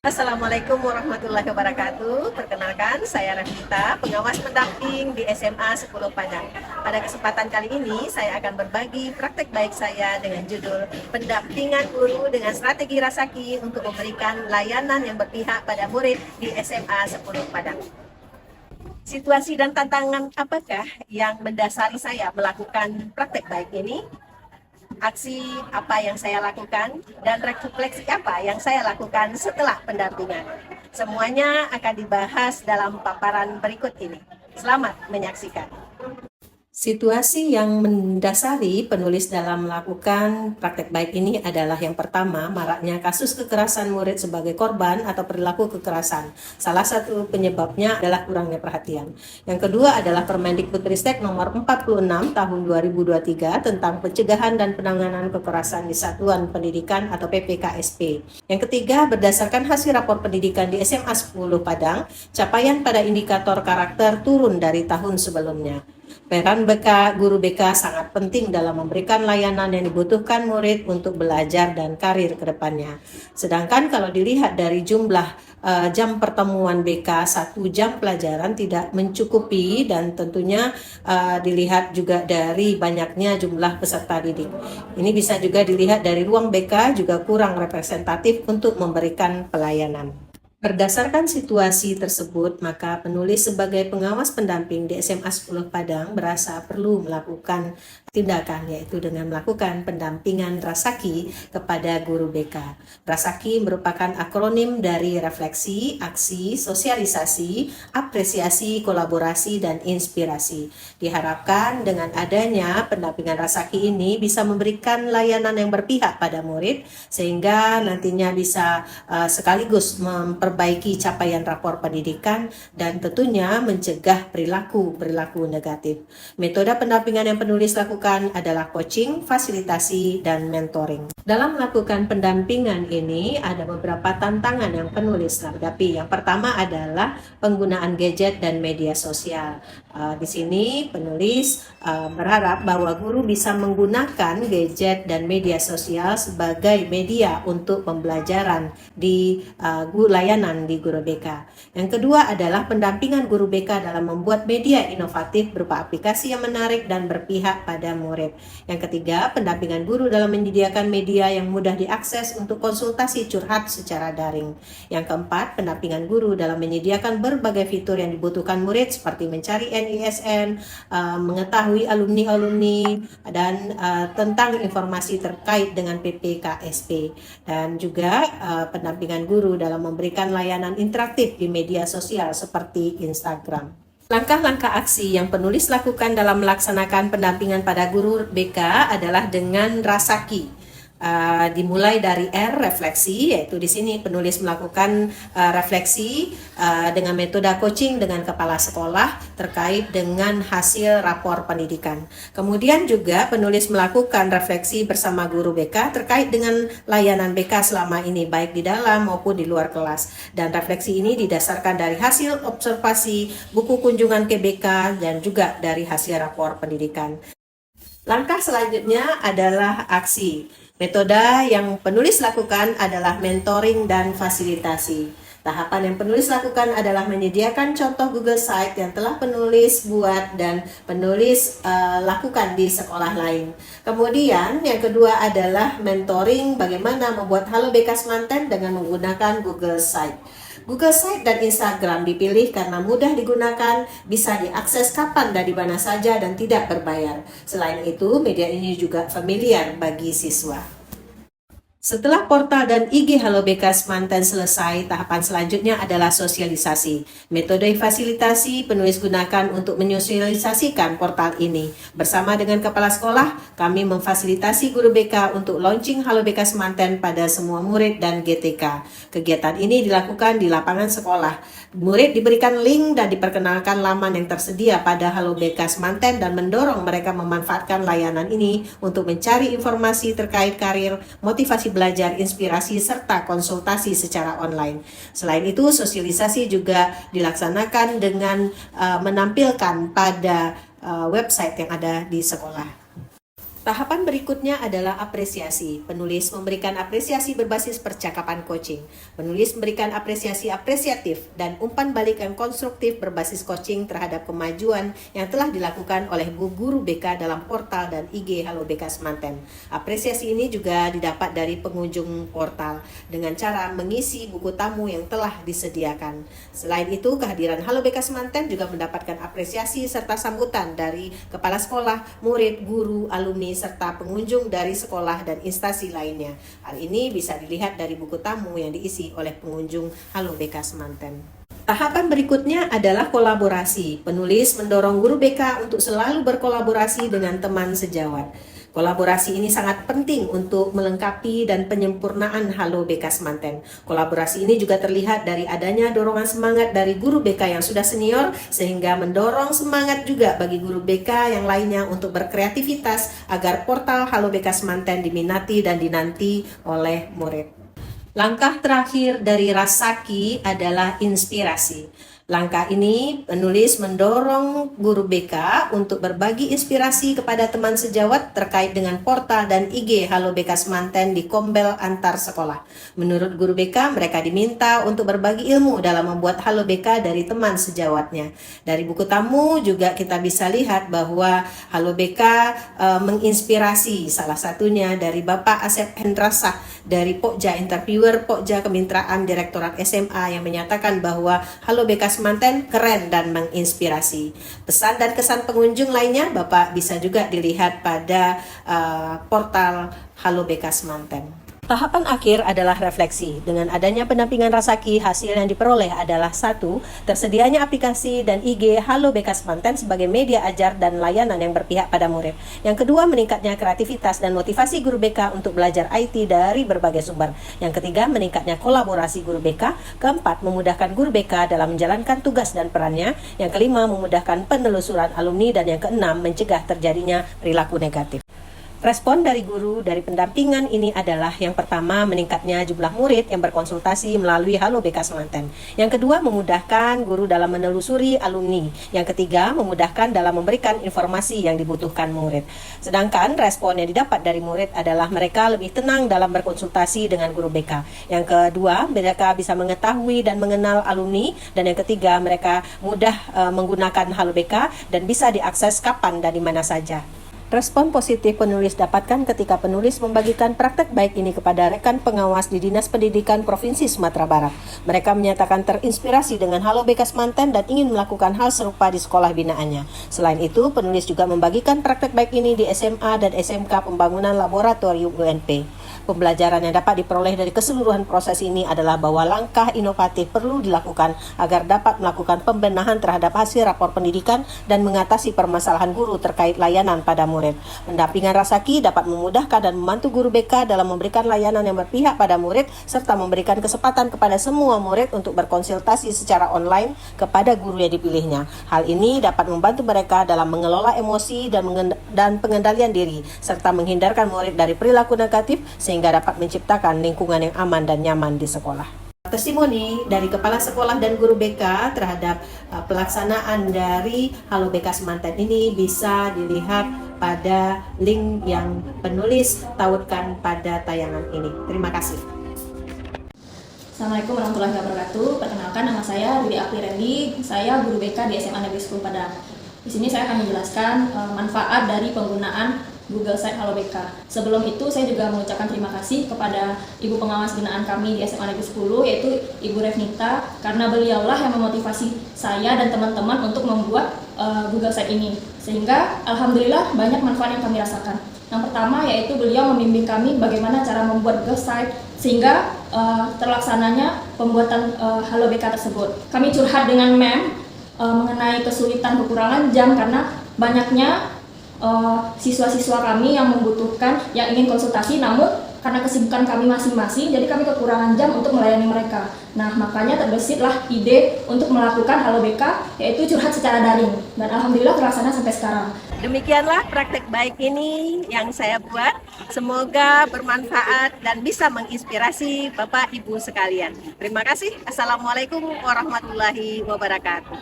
Assalamualaikum warahmatullahi wabarakatuh. Perkenalkan, saya Rafita, pengawas pendamping di SMA 10 Padang. Pada kesempatan kali ini, saya akan berbagi praktek baik saya dengan judul Pendampingan Guru dengan Strategi Rasaki untuk memberikan layanan yang berpihak pada murid di SMA 10 Padang. Situasi dan tantangan apakah yang mendasari saya melakukan praktek baik ini? Aksi apa yang saya lakukan, dan refleksi apa yang saya lakukan setelah pendampingan. Semuanya akan dibahas dalam paparan berikut ini. Selamat menyaksikan. Situasi yang mendasari penulis dalam melakukan praktek baik ini adalah yang pertama, maraknya kasus kekerasan murid sebagai korban atau perilaku kekerasan. Salah satu penyebabnya adalah kurangnya perhatian. Yang kedua adalah Permendikbudristek nomor 46 tahun 2023 tentang pencegahan dan penanganan kekerasan di satuan pendidikan atau PPKSP. Yang ketiga, berdasarkan hasil rapor pendidikan di SMA 10 Padang, capaian pada indikator karakter turun dari tahun sebelumnya. Peran guru BK sangat penting dalam memberikan layanan yang dibutuhkan murid untuk belajar dan karir ke depannya. Sedangkan kalau dilihat dari jumlah jam pertemuan BK, 1 jam pelajaran tidak mencukupi, dan tentunya dilihat juga dari banyaknya jumlah peserta didik. Ini bisa juga dilihat dari ruang BK juga kurang representatif untuk memberikan pelayanan. Berdasarkan situasi tersebut, maka penulis sebagai pengawas pendamping di SMA 10 Padang merasa perlu melakukan tindakan, yaitu dengan melakukan pendampingan Rasaki kepada guru BK. Rasaki merupakan akronim dari refleksi, aksi, sosialisasi, apresiasi, kolaborasi, dan inspirasi. Diharapkan dengan adanya pendampingan Rasaki ini bisa memberikan layanan yang berpihak pada murid, sehingga nantinya bisa sekaligus memperbaiki capaian rapor pendidikan dan tentunya mencegah perilaku negatif. Metode pendampingan yang penulis lakukan adalah coaching, fasilitasi, dan mentoring. Dalam melakukan pendampingan ini ada beberapa tantangan yang penulis hadapi. Yang pertama adalah penggunaan gadget dan media sosial. Di sini penulis berharap bahwa guru bisa menggunakan gadget dan media sosial sebagai media untuk pembelajaran di layanan di guru BK. Yang kedua adalah pendampingan guru BK dalam membuat media inovatif berupa aplikasi yang menarik dan berpihak pada murid. Yang ketiga, pendampingan guru dalam menyediakan media yang mudah diakses untuk konsultasi curhat secara daring. Yang keempat, pendampingan guru dalam menyediakan berbagai fitur yang dibutuhkan murid seperti mencari NISN, mengetahui alumni-alumni, dan tentang informasi terkait dengan PPKSP. Dan juga pendampingan guru dalam memberikan layanan interaktif di media sosial seperti Instagram. Langkah-langkah aksi yang penulis lakukan dalam melaksanakan pendampingan pada guru BK adalah dengan Rasaki. Dimulai dari R, refleksi, yaitu di sini penulis melakukan refleksi dengan metode coaching dengan kepala sekolah terkait dengan hasil rapor pendidikan. Kemudian juga penulis melakukan refleksi bersama guru BK terkait dengan layanan BK selama ini, baik di dalam maupun di luar kelas. Dan refleksi ini didasarkan dari hasil observasi, buku kunjungan ke BK, dan juga dari hasil rapor pendidikan. Langkah selanjutnya adalah aksi. Metode yang penulis lakukan adalah mentoring dan fasilitasi. Tahapan yang penulis lakukan adalah menyediakan contoh Google Site yang telah penulis buat dan penulis lakukan di sekolah lain. Kemudian yang kedua adalah mentoring, bagaimana membuat Halo BK Semanten dengan menggunakan Google Site. Google Site dan Instagram dipilih karena mudah digunakan, bisa diakses kapan dan di mana saja, dan tidak berbayar. Selain itu, media ini juga familiar bagi siswa. Setelah portal dan IG Halo BK Semanten selesai, tahapan selanjutnya adalah sosialisasi. Metode fasilitasi penulis gunakan untuk menyosialisasikan portal ini. Bersama dengan kepala sekolah, kami memfasilitasi guru BK untuk launching Halo BK Semanten pada semua murid dan GTK. Kegiatan ini dilakukan di lapangan sekolah. Murid diberikan link dan diperkenalkan laman yang tersedia pada Halo BK Semanten dan mendorong mereka memanfaatkan layanan ini untuk mencari informasi terkait karir, motivasi belajar, inspirasi, serta konsultasi secara online. Selain itu, sosialisasi juga dilaksanakan dengan menampilkan pada website yang ada di sekolah. Tahapan berikutnya adalah apresiasi. Penulis memberikan apresiasi berbasis percakapan coaching. Penulis memberikan apresiasi apresiatif dan umpan balik yang konstruktif berbasis coaching terhadap kemajuan yang telah dilakukan oleh guru BK dalam portal dan IG Halo BK Semanten. Apresiasi ini juga didapat dari pengunjung portal dengan cara mengisi buku tamu yang telah disediakan. Selain itu, kehadiran Halo BK Semanten juga mendapatkan apresiasi serta sambutan dari kepala sekolah, murid, guru, alumni, serta pengunjung dari sekolah dan instansi lainnya. Hal ini bisa dilihat dari buku tamu yang diisi oleh pengunjung Halo BK Semanten. Tahapan berikutnya adalah kolaborasi. Penulis mendorong guru BK untuk selalu berkolaborasi dengan teman sejawat. Kolaborasi ini sangat penting untuk melengkapi dan penyempurnaan Halo BK Semanten. Kolaborasi ini juga terlihat dari adanya dorongan semangat dari guru BK yang sudah senior, sehingga mendorong semangat juga bagi guru BK yang lainnya untuk berkreativitas agar portal Halo BK Semanten diminati dan dinanti oleh murid. Langkah terakhir dari Rasaki adalah inspirasi. Langkah ini penulis mendorong guru BK untuk berbagi inspirasi kepada teman sejawat terkait dengan portal dan IG Halo BK Semanten di Kombel antar sekolah. Menurut guru BK, mereka diminta untuk berbagi ilmu dalam membuat Halo BK dari teman sejawatnya. Dari buku tamu juga kita bisa lihat bahwa Halo BK menginspirasi, salah satunya dari Bapak Asep Hendrasah dari Pokja Interviewer Pokja Kemitraan Direktorat SMA yang menyatakan bahwa Halo BK Semanten keren dan menginspirasi. Pesan dan kesan pengunjung lainnya Bapak bisa juga dilihat pada portal Halo BK Semanten. Tahapan akhir adalah refleksi. Dengan adanya pendampingan Rasaki, hasil yang diperoleh adalah 1. Tersedianya aplikasi dan IG Halo BK Semanten sebagai media ajar dan layanan yang berpihak pada murid. Yang kedua, meningkatnya kreativitas dan motivasi guru BK untuk belajar IT dari berbagai sumber. Yang ketiga, meningkatnya kolaborasi guru BK. Keempat, memudahkan guru BK dalam menjalankan tugas dan perannya. Yang kelima, memudahkan penelusuran alumni. Dan yang keenam, mencegah terjadinya perilaku negatif. Respon dari guru dari pendampingan ini adalah yang pertama, meningkatnya jumlah murid yang berkonsultasi melalui Halo BK Semanten. Yang kedua, memudahkan guru dalam menelusuri alumni. Yang ketiga, memudahkan dalam memberikan informasi yang dibutuhkan murid. Sedangkan respon yang didapat dari murid adalah mereka lebih tenang dalam berkonsultasi dengan guru BK. Yang kedua, mereka bisa mengetahui dan mengenal alumni. Dan yang ketiga, mereka mudah menggunakan Halo BK dan bisa diakses kapan dan di mana saja. Respon positif penulis dapatkan ketika penulis membagikan praktek baik ini kepada rekan pengawas di Dinas Pendidikan Provinsi Sumatera Barat. Mereka menyatakan terinspirasi dengan Halo BK Semanten dan ingin melakukan hal serupa di sekolah binaannya. Selain itu, penulis juga membagikan praktek baik ini di SMA dan SMK Pembangunan Laboratorium UNP. Pembelajaran yang dapat diperoleh dari keseluruhan proses ini adalah bahwa langkah inovatif perlu dilakukan agar dapat melakukan pembenahan terhadap hasil rapor pendidikan dan mengatasi permasalahan guru terkait layanan pada murid. Pendampingan Rasaki dapat memudahkan dan membantu guru BK dalam memberikan layanan yang berpihak pada murid serta memberikan kesempatan kepada semua murid untuk berkonsultasi secara online kepada guru yang dipilihnya. Hal ini dapat membantu mereka dalam mengelola emosi dan pengendalian diri serta menghindarkan murid dari perilaku negatif sehingga dapat menciptakan lingkungan yang aman dan nyaman di sekolah. Testimoni dari Kepala Sekolah dan Guru BK terhadap pelaksanaan dari Halo BK Semanten ini bisa dilihat pada link yang penulis tautkan pada tayangan ini. Terima kasih. Assalamualaikum warahmatullahi wabarakatuh. Perkenalkan, nama saya Dwi Apri Rendi. Saya guru BK di SMA Negeri 10 Padang. Di sini saya akan menjelaskan manfaat dari penggunaan Google Site Halo BK. Sebelum itu saya juga mengucapkan terima kasih kepada Ibu Pengawas Binaan kami di SMA Negeri 10, yaitu Ibu Revnita, karena beliaulah yang memotivasi saya dan teman-teman untuk membuat Google Site ini. Sehingga alhamdulillah banyak manfaat yang kami rasakan. Yang pertama yaitu beliau membimbing kami bagaimana cara membuat Google Site sehingga terlaksananya pembuatan Halo BK tersebut. Kami curhat dengan MEM mengenai kesulitan kekurangan jam karena banyaknya siswa-siswa kami yang membutuhkan, yang ingin konsultasi, namun karena kesibukan kami masing-masing, jadi kami kekurangan jam untuk melayani mereka. Nah, makanya terbesitlah ide untuk melakukan Halo BK, yaitu curhat secara daring. Dan alhamdulillah terlaksana sampai sekarang. Demikianlah praktek baik ini yang saya buat. Semoga bermanfaat dan bisa menginspirasi Bapak Ibu sekalian. Terima kasih. Assalamualaikum warahmatullahi wabarakatuh.